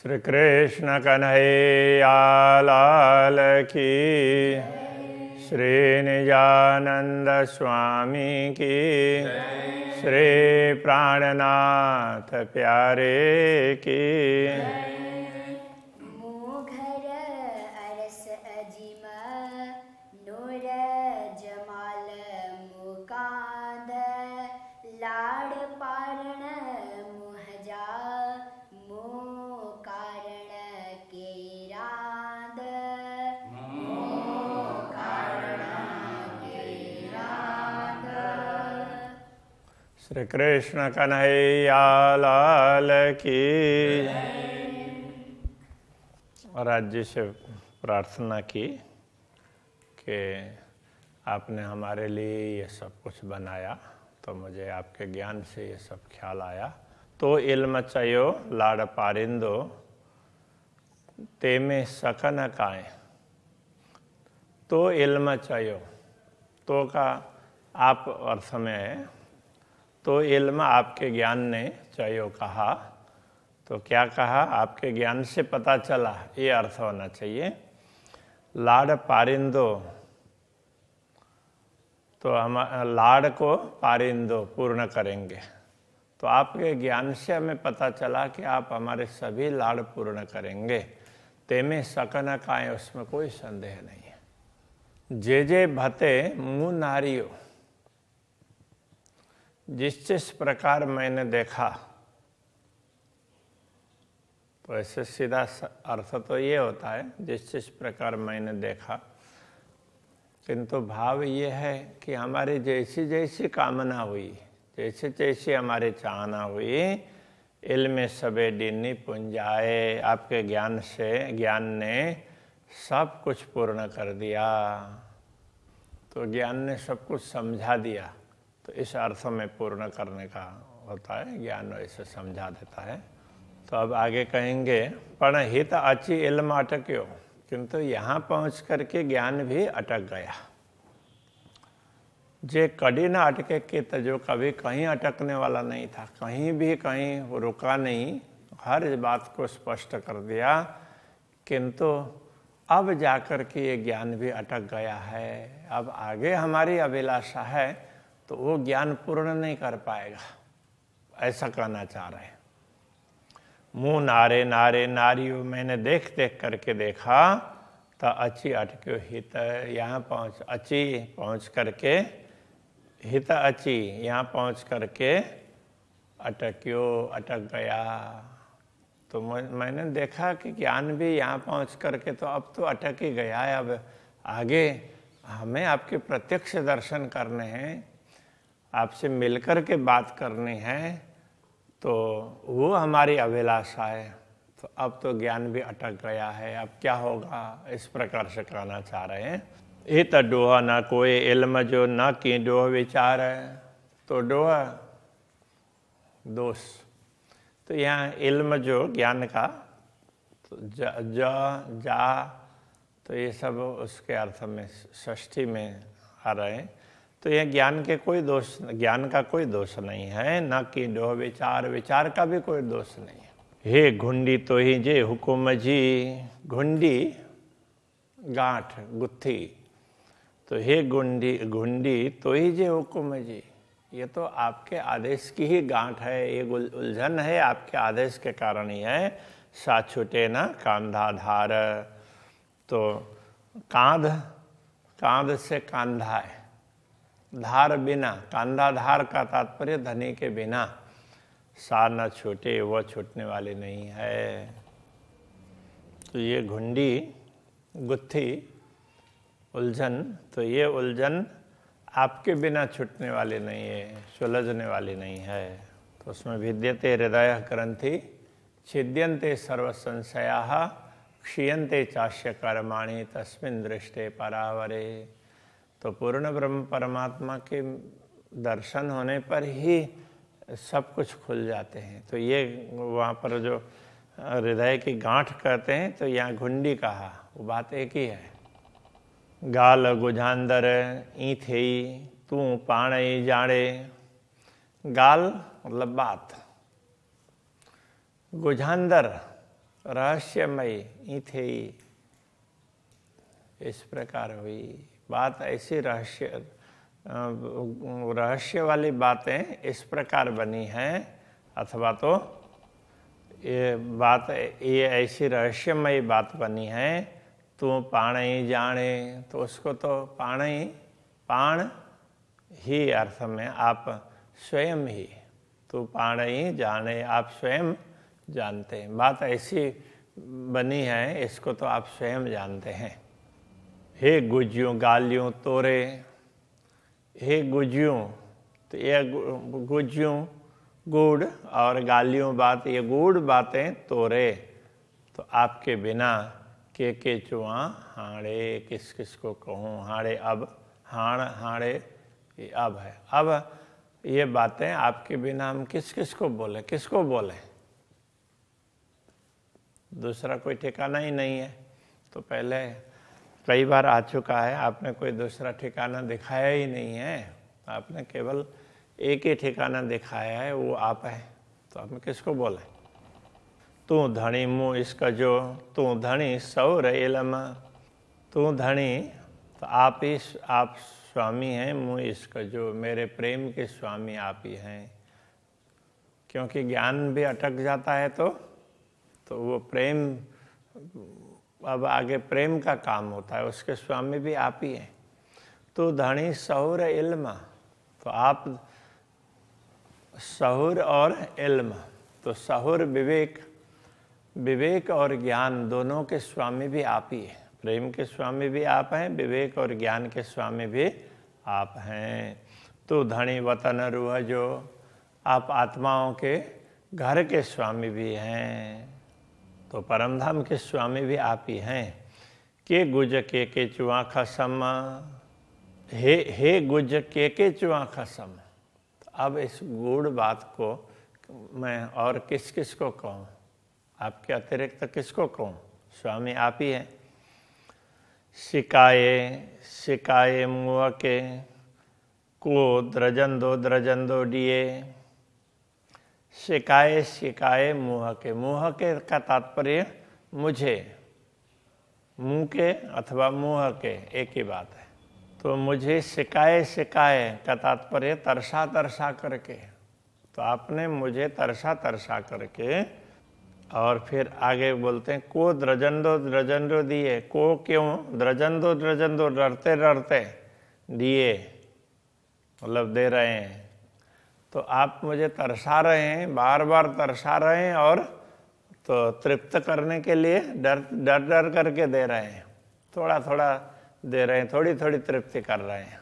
श्री कृष्ण कन्हैया लाल की, श्री निजानंद स्वामी की, श्री प्राणनाथ प्यारे की। मोघर अरस अजिम नूर जमाल मुकांद लाड़ पारण मुहजा मो कारण के रांद श्री कृष्ण कन्हैया लाल की। और आज जी से प्रार्थना की कि आपने हमारे लिए ये सब कुछ बनाया, तो मुझे आपके ज्ञान से ये सब ख्याल आया। तो इल्म चयो लाड़ पारिंदो ते में सकन काए। तो इल्म चयो, तो का आप अर्थ में है, तो इल्म आपके ज्ञान ने चयो कहा, तो क्या कहा? आपके ज्ञान से पता चला, ये अर्थ होना चाहिए। लाड़ पारिंदो, तो हम लाड़ को पारिंदो पूर्ण करेंगे। तो आपके ज्ञान से हमें पता चला कि आप हमारे सभी लाड़ पूर्ण करेंगे। तेमें सकन काए, उसमें कोई संदेह नहीं है। जे जे भते मुँह नारियो, जिस प्रकार मैंने देखा, तो ऐसे सीधा अर्थ तो ये होता है जिस प्रकार मैंने देखा, किंतु भाव ये है कि हमारी जैसी जैसी कामना हुई, जैसे जैसी हमारी चाहना हुई, इल्म सबे डिन्नी पुंजाए, आपके ज्ञान से ज्ञान ने सब कुछ पूर्ण कर दिया। तो ज्ञान ने सब कुछ समझा दिया, तो इस अर्थ में पूर्ण करने का होता है, ज्ञान ऐसे समझा देता है। तो अब आगे कहेंगे, पण हित अची इल्म अटक्यो, किंतु यहाँ पहुँच करके ज्ञान भी अटक गया। जे कड़ी ना अटके कि तो जो कभी कहीं अटकने वाला नहीं था, कहीं भी कहीं रुका नहीं, हर बात को स्पष्ट कर दिया, किंतु अब जाकर के ये ज्ञान भी अटक गया है। अब आगे हमारी अभिलाषा है तो वो ज्ञान पूर्ण नहीं कर पाएगा, ऐसा कहना चाह रहे हैं। मुँह नारे नारे नारियों, मैंने देख देख करके देखा, तो अच्छी अटक्यो हित, यहाँ पहुँच अच्छी पहुँच करके, हित अच्छी यहाँ पहुँच करके अटक्यो अटक गया। तो मैंने देखा कि ज्ञान भी यहाँ पहुँच करके तो अब तो अटक ही गया है। अब आगे हमें आपके प्रत्यक्ष दर्शन करने हैं, आपसे मिलकर के बात करनी है, तो वो हमारी अभिलाषा है। तो अब तो ज्ञान भी अटक गया है, अब क्या होगा, इस प्रकार से कहना चाह रहे हैं। ये तो डोह ना कोई इल्म जो न की डोह विचार है, तो डोह दोष, तो यहाँ इल्म जो ज्ञान का, तो जा, तो ये सब उसके अर्थ में षष्ठी में आ रहे हैं। तो यह ज्ञान के कोई दोष, ज्ञान का कोई दोष नहीं है, न कि डोह विचार, विचार का भी कोई दोष नहीं है। हे घुंडी तो ही जे हुकुम जी, घुंडी गांठ गुत्थी, तो हे घुंडी तो ही जे हुकुम जी, ये तो आपके आदेश की ही गांठ है, ये उलझन है आपके आदेश के कारण ही है। सा छूटे ना कांधा धार, तो कांध से कांधा है, धार बिना, कांधा धार का तात्पर्य धनी के बिना। सा न छूटे, वह छूटने वाली नहीं है। तो ये घुंडी गुत्थी उलझन, तो ये उलझन आपके बिना छूटने वाली नहीं है, सुलझने वाली नहीं है। तो उसमें विद्यते हृदय ग्रंथि छिद्यन्ते सर्व संशयाः क्षीयन्ते चास्य कर्माणि तस्मिन् दृष्टे परावरे। तो पूर्ण ब्रह्म परमात्मा के दर्शन होने पर ही सब कुछ खुल जाते हैं। तो ये वहाँ पर जो हृदय की गांठ कहते हैं, तो यहाँ घुंडी कहा, वो बात एक ही है। गाल गुझांदर ई थे तू पाण ही जाने, गाल मतलब बात, गुझांदर रहस्यमयी ई थे। इस प्रकार हुई बात, ऐसी रहस्य वाली बातें इस प्रकार बनी हैं, अथवा तो ये ऐसी रहस्यमयी बात बनी है। तू पाण ही जाने, तो उसको तो पाण ही अर्थ में आप स्वयं ही, तू पाण ही जाने, आप स्वयं जानते हैं। बात ऐसी बनी है, इसको तो आप स्वयं जानते हैं। हे गुज्यों गालियों तोरे, हे गुज्यों, तो ये गुज्यों गुड़ और गालियों बात, ये गुड़ बातें तोरे, तो आपके बिना के चुआ हाड़े, किस किस को कहूँ। हाड़े अब, हाड़े ये अब है। अब ये बातें आपके बिना हम किस किस को बोले, किसको बोले, दूसरा कोई ठिकाना ही नहीं है। तो पहले कई बार आ चुका है, आपने कोई दूसरा ठिकाना दिखाया ही नहीं है, आपने केवल एक ही ठिकाना दिखाया है, वो आप है। तो आप किसको बोले। तू धनी मुँह इसका जो, तू धनी सौर इलम, तू धनी, तो आप स्वामी हैं, मुँह इसका जो, मेरे प्रेम के स्वामी आप ही हैं। क्योंकि ज्ञान भी अटक जाता है तो वो प्रेम, अब आगे प्रेम का काम होता है, उसके स्वामी भी आप ही हैं। तो धनी सहूर इल्म, तो आप सहूर और इल्म, तो सहूर विवेक और ज्ञान दोनों के स्वामी भी आप ही हैं। प्रेम के स्वामी भी आप हैं, विवेक और ज्ञान के स्वामी भी आप हैं। तो धनी वतन रूह जो, आप आत्माओं के घर के स्वामी भी हैं, तो परमधाम के स्वामी भी आप ही हैं। के गुज के चुआ खसम, हे गुज के चुआ खसम। अब इस गूढ़ बात को मैं और किस किस को कहूँ, आपके अतिरिक्त किसको कहूँ, स्वामी आप ही हैं। सिकाए मुँह के को द्रजन दो दिए। सिकाए मुँह के का तात्पर्य मुझे, मुँह के अथवा मुँह के एक ही बात है। तो मुझे सिकाए का तात्पर्य तरसा करके, तो आपने मुझे तरसा करके, और फिर आगे बोलते हैं को द्रजन दो दिए। को क्यों, द्रजन दो डरते दिए, मतलब दे रहे हैं। तो आप मुझे तरसा रहे हैं, बार बार तरसा रहे हैं, और तो तृप्त करने के लिए डर करके दे रहे हैं, थोड़ा दे रहे हैं, थोड़ी तृप्ति कर रहे हैं।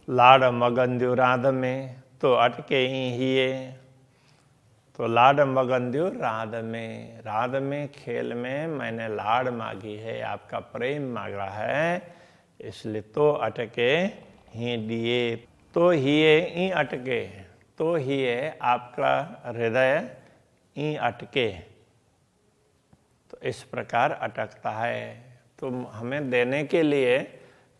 लाड मगन द्यू राध में, तो अटके ही, तो लाड मगन द्यू राध में खेल में मैंने लाड मांगी है, आपका प्रेम मांगा है, इसलिए तो अटके ही दिए। तो हिए ई अटके, तो ही है आपका हृदय ई अटके, तो इस प्रकार अटकता है। तो हमें देने के लिए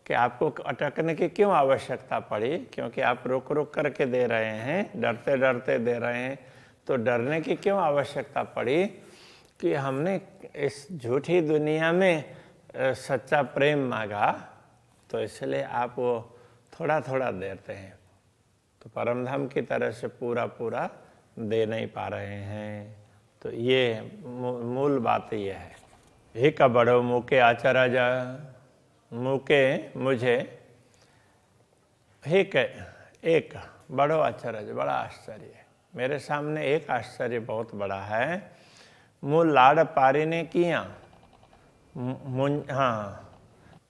कि आपको अटकने की क्यों आवश्यकता पड़ी, क्योंकि आप रुक करके दे रहे हैं, डरते दे रहे हैं। तो डरने की क्यों आवश्यकता पड़ी कि हमने इस झूठी दुनिया में सच्चा प्रेम मांगा, तो इसलिए आप वो थोड़ा देते हैं। तो परमधाम की तरह से पूरा दे नहीं पा रहे हैं। तो ये मूल बात ये है। हे का बड़ो मुके आचार्य, मुके मुझे, एक बड़ो आचार्य, बड़ा आश्चर्य है मेरे सामने। एक आश्चर्य बहुत बड़ा है। मूल लाड़ पारी ने किया,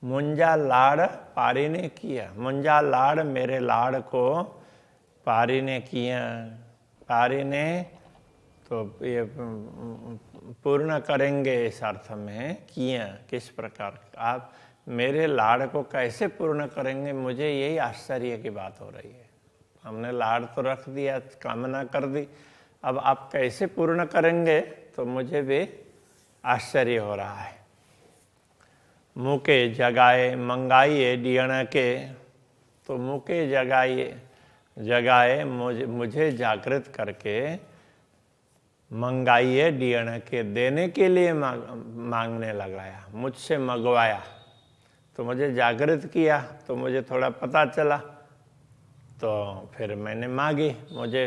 मुंजा लाड़ पारी ने किया, मुंजा लाड़ मेरे लाड़ को पारी ने किया। पारी ने तो ये पूर्ण करेंगे इस अर्थ में, किया किस प्रकार, आप मेरे लाड़ को कैसे पूर्ण करेंगे, मुझे यही आश्चर्य की बात हो रही है। हमने लाड़ तो रख दिया, कामना कर दी, अब आप कैसे पूर्ण करेंगे, तो मुझे भी आश्चर्य हो रहा है। मुके जगाए मंगाइए डियण के, तो मुके जगाए मुझे जागृत करके मंगाइए डियण के, देने के लिए मांगने लगाया, मुझसे मंगवाया। तो मुझे जागृत किया, तो मुझे थोड़ा पता चला, तो फिर मैंने मांगी। मुझे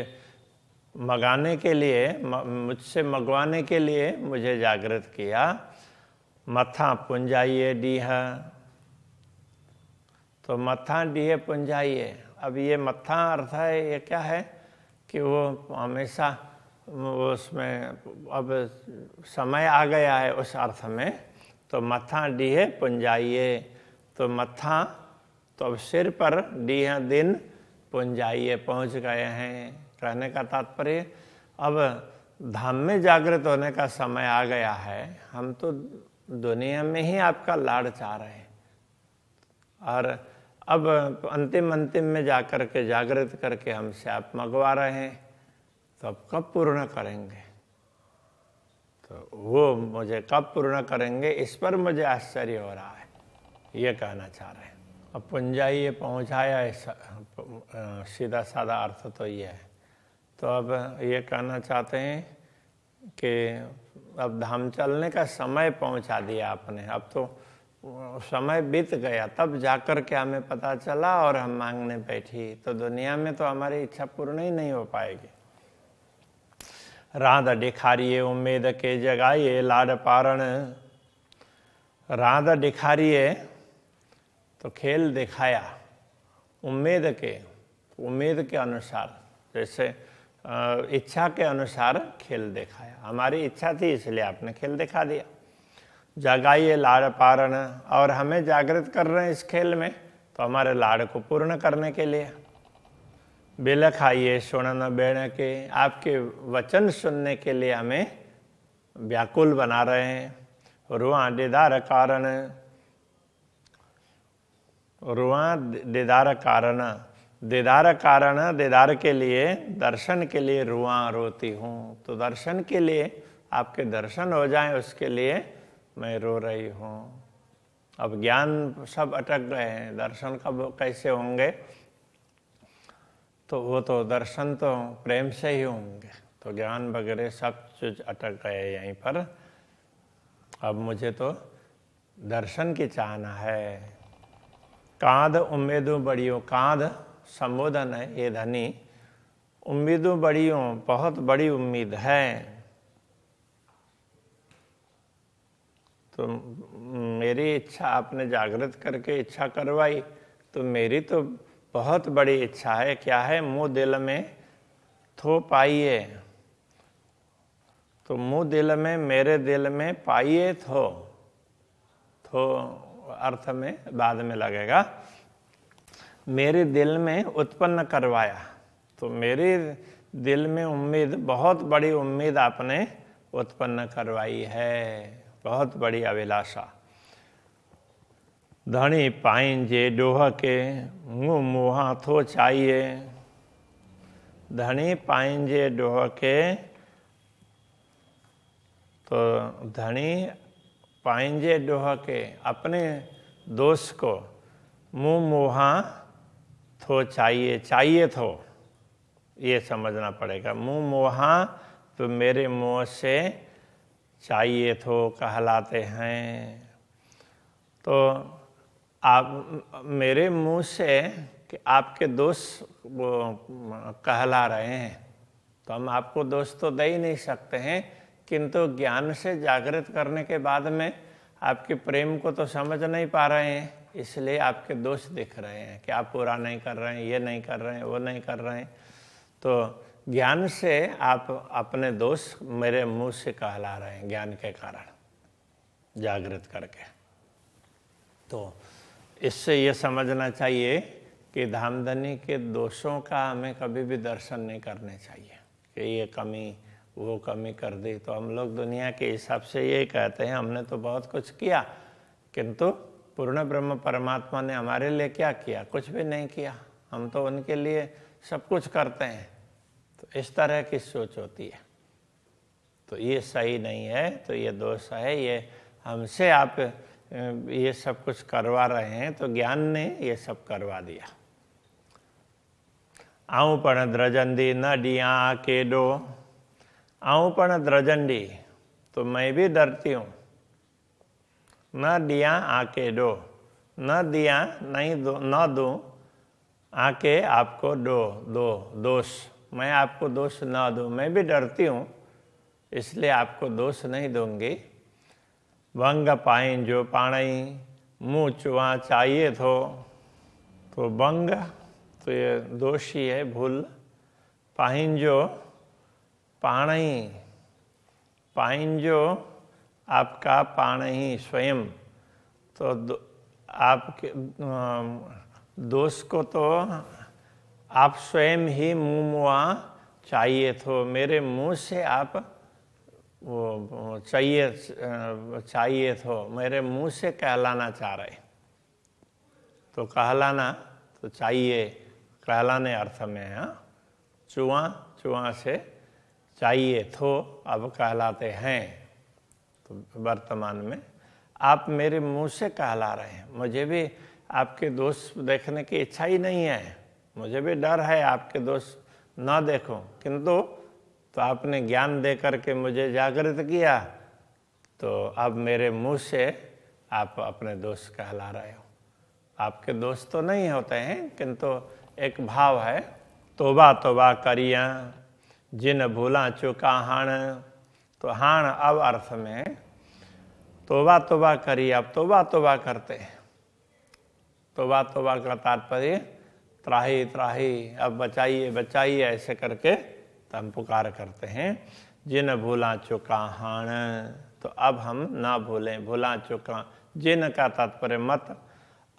मंगाने के लिए, मुझसे मंगवाने के लिए मुझे जागृत किया। मथा पुंजाइए डीह, तो मथा डीह पुंजाइए। अब ये मथा अर्थ है, ये क्या है कि वो हमेशा उसमें अब समय आ गया है उस अर्थ में। तो मथा डीह पुंजाइए, तो मथा तो अब सिर पर, डीह दिन, पुंजाइए पहुंच गए हैं। कहने का तात्पर्य अब धाम में जागृत होने का समय आ गया है। हम तो दुनिया में ही आपका लाड़ चाह रहे हैं, और अब अंतिम में जाकर के जागृत करके हमसे आप मंगवा रहे हैं, तो अब कब पूर्ण करेंगे? तो वो मुझे कब पूर्ण करेंगे, इस पर मुझे आश्चर्य हो रहा है, ये कहना चाह रहे हैं। अब पुंजाइए पहुँचाया, सीधा साधा अर्थ तो ये है। तो अब ये कहना चाहते हैं कि अब धाम चलने का समय पहुंचा दिया आपने। अब तो समय बीत गया, तब जाकर के हमें पता चला और हम मांगने बैठी, तो दुनिया में तो हमारी इच्छा पूर्ण ही नहीं हो पाएगी। राध दिखारिए उम्मीद के जगाइए लाड पारण, राध दिखारिए तो खेल दिखाया, उम्मीद के अनुसार, जैसे इच्छा के अनुसार खेल दिखाया। हमारी इच्छा थी इसलिए आपने खेल दिखा दिया। जगाइए लाड़ पारण, और हमें जागृत कर रहे हैं इस खेल में, तो हमारे लाड़ को पूर्ण करने के लिए। बिल खाइए सुनन बेण के, आपके वचन सुनने के लिए हमें व्याकुल बना रहे हैं। रुआ दीदार कारण, रुआ दीदार कारण, दीदार कारण, दीदार के लिए, दर्शन के लिए रुआ रोती हूँ। तो दर्शन के लिए, आपके दर्शन हो जाएं उसके लिए मैं रो रही हूँ। अब ज्ञान सब अटक गए हैं, दर्शन कब कैसे होंगे? तो वो तो दर्शन तो प्रेम से ही होंगे, तो ज्ञान वगैरह सब चीज अटक गए यहीं पर। अब मुझे तो दर्शन की चाहना है। कांध उम्मीदों बड़ियों, कांध संबोधन है, ये धनी, उम्मीदों बड़ियों, बहुत बड़ी उम्मीद है। तो मेरी इच्छा आपने जागृत करके इच्छा करवाई, तो मेरी तो बहुत बड़ी इच्छा है। क्या है? मुँह दिल में थो पाइए, तो मुँह दिल में, मेरे दिल में पाइए थो अर्थ में बाद में लगेगा। मेरे दिल में उत्पन्न करवाया, तो मेरे दिल में उम्मीद, बहुत बड़ी उम्मीद आपने उत्पन्न करवाई है, बहुत बड़ी अभिलाषा। धनी पाइन जे डोह के, मुँह मुहा थो चाहिए। धनी पाइन जे डोह के, तो धनी पाइन जे डोह के, अपने दोष को मुँह मुहा थो चाहिए, चाहिए थो, ये समझना पड़ेगा। मुँह मुहा तो मेरे मुँह से चाहिए थो कहलाते हैं। तो आप मेरे मुँह से कि आपके दोष वो कहला रहे हैं, तो हम आपको दोष तो दे ही नहीं सकते हैं, किंतु ज्ञान से जागृत करने के बाद में आपके प्रेम को तो समझ नहीं पा रहे हैं, इसलिए आपके दोष दिख रहे हैं कि आप पूरा नहीं कर रहे हैं, ये नहीं कर रहे हैं, वो नहीं कर रहे हैं। तो ज्ञान से आप अपने दोष मेरे मुंह से कहला रहे हैं, ज्ञान के कारण जागृत करके। तो इससे ये समझना चाहिए कि धामधनी के दोषों का हमें कभी भी दर्शन नहीं करने चाहिए कि ये कमी, वो कमी कर दी। तो हम लोग दुनिया के हिसाब से ये कहते हैं हमने तो बहुत कुछ किया, किंतु पूर्ण ब्रह्म परमात्मा ने हमारे लिए क्या किया? कुछ भी नहीं किया। हम तो उनके लिए सब कुछ करते हैं। तो इस तरह की सोच होती है, तो ये सही नहीं है, तो ये दोष है। ये हमसे आप ये सब कुछ करवा रहे हैं, तो ज्ञान ने ये सब करवा दिया। आऊं पण द्रजंदी न डिया केडो, आऊँ पण द्रजंडी, तो मैं भी डरती हूँ। न दिया आके दो, न दिया नहीं दो, न दूँ आके आपको दो दोष, मैं आपको दोष ना दूँ, मैं भी डरती हूँ, इसलिए आपको दोष नहीं दूंगी। वंग पाइन जो पाणई, मुँह चुआ चाहिए तो वंग तो ये दोष ही है, भूल। पाइन जो पाणई, पाइन जो आपका पाणई स्वयं, तो आपके दोष को तो आप स्वयं ही मुँह मुआ चाहिए तो, मेरे मुँह से आप वो चाहिए तो, मेरे मुँह से कहलाना चाह रहे। तो कहलाना तो चाहिए, कहलाने अर्थ में है। चुआ से चाहिए तो अब कहलाते हैं। तो वर्तमान में आप मेरे मुंह से कहला रहे हैं। मुझे भी आपके दोष देखने की इच्छा ही नहीं है, मुझे भी डर है आपके दोष ना देखूं, किंतु तो आपने ज्ञान दे करके मुझे जागृत किया, तो अब मेरे मुंह से आप अपने दोष कहला रहे हो। आपके दोष तो नहीं होते हैं, किंतु एक भाव है, तोबा तोबा करिया जिन भूला चुका हाण। तो हाण अब अर्थ में तोबा तोबा करिए, अब तोबा तोबा करते हैं। तोबा तोबा का तात्पर्य त्राही त्राही, अब बचाइए बचाइए, ऐसे करके तो हम पुकार करते हैं। जिन भूला चुका हाण, तो अब हम ना भूलें। भूला चुका, जिन का तात्पर्य मत,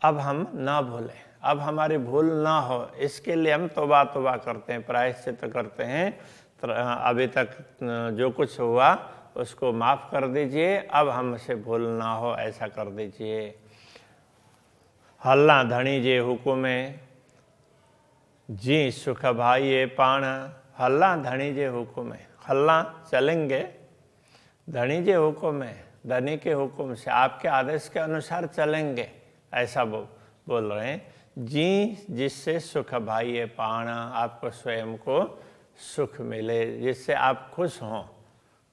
अब हम ना भूलें, अब हमारी भूल ना हो, इसके लिए हम तौबा तौबा करते हैं, प्रायश्चित करते हैं। अभी तक जो कुछ हुआ उसको माफ़ कर दीजिए, अब हमसे भूल ना हो, ऐसा कर दीजिए। हल्ला धनी जे हुकुमे जी सुख भाई पाण। हल्ला धनी जे हुकुमे, हल्ला चलेंगे, धनी जे हुकुम है, धनी के हुक्म से, आपके आदेश के अनुसार चलेंगे, ऐसा बोल रहे हैं। जी जिससे सुख भाई पाण, आपको स्वयं को सुख मिले, जिससे आप खुश हों।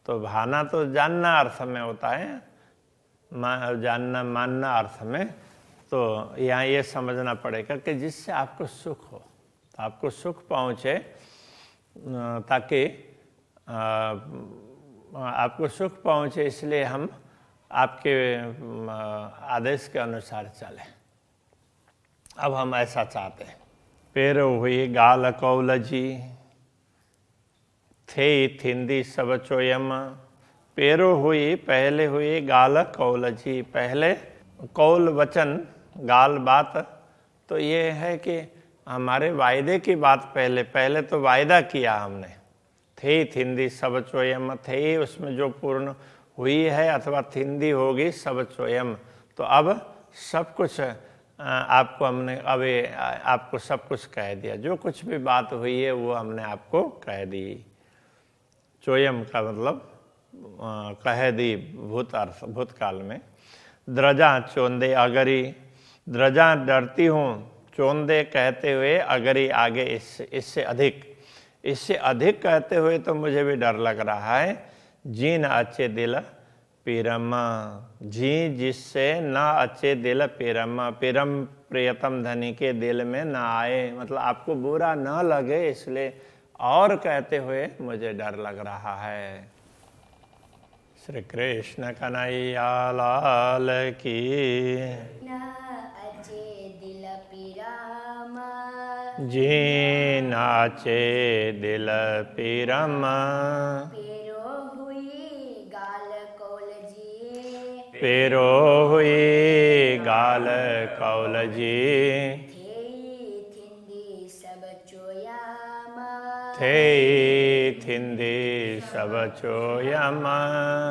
तो भाना तो जानना अर्थ में होता है, जानना मानना अर्थ में। तो यहाँ ये समझना पड़ेगा कि जिससे आपको सुख हो, तो आपको सुख पहुँचे, ताकि आपको सुख पहुँचे, इसलिए हम आपके आदेश के अनुसार चलें। अब हम ऐसा चाहते हैं। पेरो हुई गाल कौलजी थे थिंदी सब चोयम। पेरो हुई पहले हुई गाल कौलजी, पहले कौल वचन, गाल बात, तो ये है कि हमारे वायदे की बात पहले तो वायदा किया हमने। थे थिंदी सब चोयम, थे उसमें जो पूर्ण हुई है अथवा थिंदी होगी सब चोयम, तो अब सब कुछ आपको हमने अभी आपको सब कुछ कह दिया, जो कुछ भी बात हुई है वो हमने आपको कह दी। चोयम का मतलब कह दी भूतकाल में। द्रजा चोंदे अगरी, द्रजा डरती हूँ, चोंदे कहते हुए, अगरी आगे इससे अधिक कहते हुए तो मुझे भी डर लग रहा है। जी न अच्छे दिल पीरम, जी जिससे न अच्छे दिल पीरम, पीरम प्रियतम धनी के दिल में न आए, मतलब आपको बुरा न लगे, इसलिए और कहते हुए मुझे डर लग रहा है। श्री कृष्ण कन्हैया लाल की। न अच्छे दिल पीरम, जी नाचे दिल पीरम। पेरो हुई गाल कौलजी, पेरो हुई गाल कौलजी। थे थिंदी सब चोयम, थे थिंदी सब चोयम।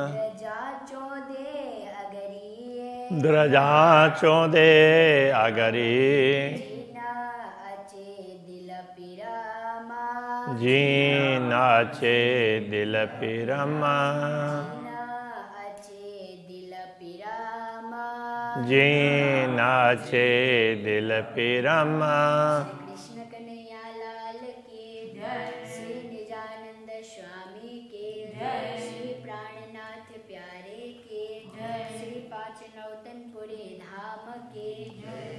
द्रजा चोदे अगरी, द्रजा चोदे अगरी। जीना अच्छे दिल पीरम, जी नाचे दिल पीरम। जीना अच्छे दिल पीरम। जी नाचे दिल पीरम। कृष्ण कन्हैया लाल की जय, श्री निजानंद स्वामी के पाँच नौतनपुरे धाम के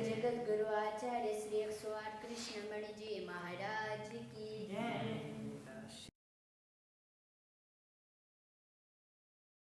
जगत गुरु आचार्य श्री 108 कृष्णमणि जी महाराज